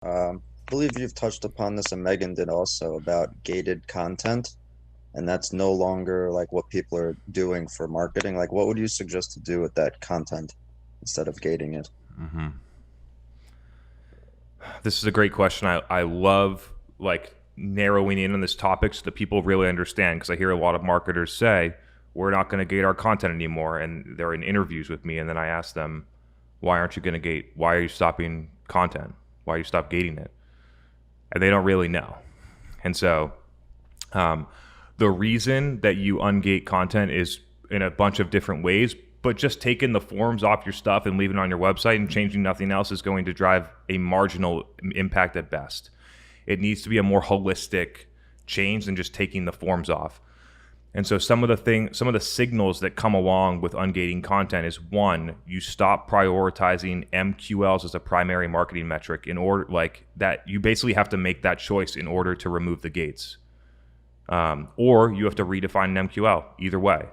I believe you've touched upon this, and Megan did also, about gated content, and that's no longer like what people are doing for marketing. Like, what would you suggest to do with that content instead of gating it? This is a great question. I love like narrowing in on this topic so that people really understand, because I hear a lot of marketers say we're not going to gate our content anymore, and they're in interviews with me, and then I ask them, why aren't you going to gate? Why are you stopping content? Why you stop gating it? And they don't really know. And so um, the reason that you ungate content is in a bunch of different ways, but just taking the forms off your stuff and leaving it on your website and changing nothing else is going to drive a marginal impact at best. It needs to be a more holistic change than just taking the forms off. And so some of the signals that come along with ungating content is, one, you stop prioritizing MQLs as a primary marketing metric. In order, like that, you basically have to make that choice in order to remove the gates, or you have to redefine an MQL. Either way.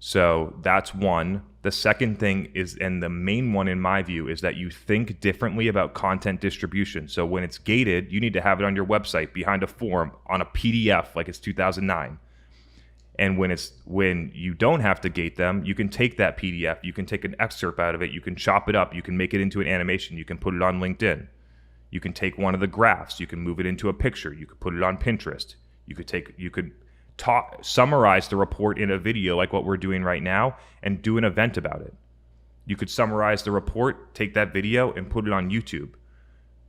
So that's one. The second thing is, and the main one in my view, is that you think differently about content distribution. So when it's gated, you need to have it on your website behind a form on a PDF like it's 2009. And when you don't have to gate them, you can take that PDF, you can take an excerpt out of it, you can chop it up, you can make it into an animation, you can put it on LinkedIn. You can take one of the graphs, you can move it into a picture, you could put it on Pinterest. You could summarize the report in a video like what we're doing right now and do an event about it. You could summarize the report, take that video and put it on YouTube.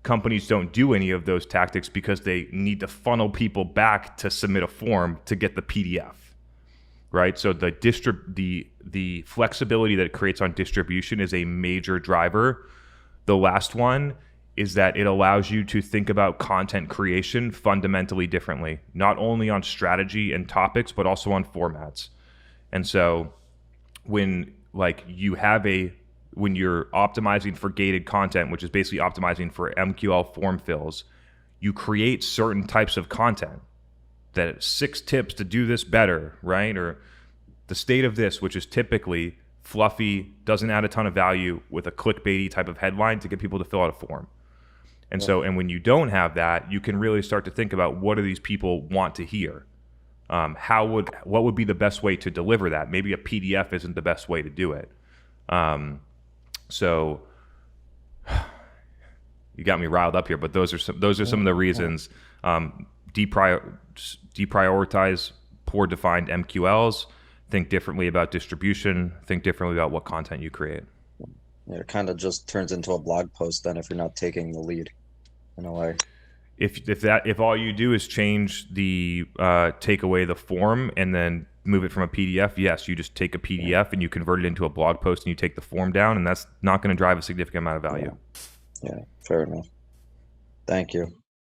Companies don't do any of those tactics because they need to funnel people back to submit a form to get the PDF. Right? So the flexibility that it creates on distribution is a major driver. The last one is that it allows you to think about content creation fundamentally differently, not only on strategy and topics, but also on formats. And so when you're optimizing for gated content, which is basically optimizing for MQL form fills, you create certain types of content. That 6 tips to do this better, right? Or the state of this, which is typically fluffy, doesn't add a ton of value with a clickbaity type of headline to get people to fill out a form. And so, and when you don't have that, you can really start to think about, what do these people want to hear? What would be the best way to deliver that? Maybe a PDF isn't the best way to do it. So you got me riled up here, but those are some of the reasons. Deprioritize poor defined MQLs, think differently about distribution, think differently about what content you create. Yeah, it kind of just turns into a blog post then if you're not taking the lead in a way. If all you do is change the take away the form and then move it from a PDF, yes, you just take a PDF and you convert it into a blog post and you take the form down, and that's not going to drive a significant amount of value. Yeah, fair enough. Thank you.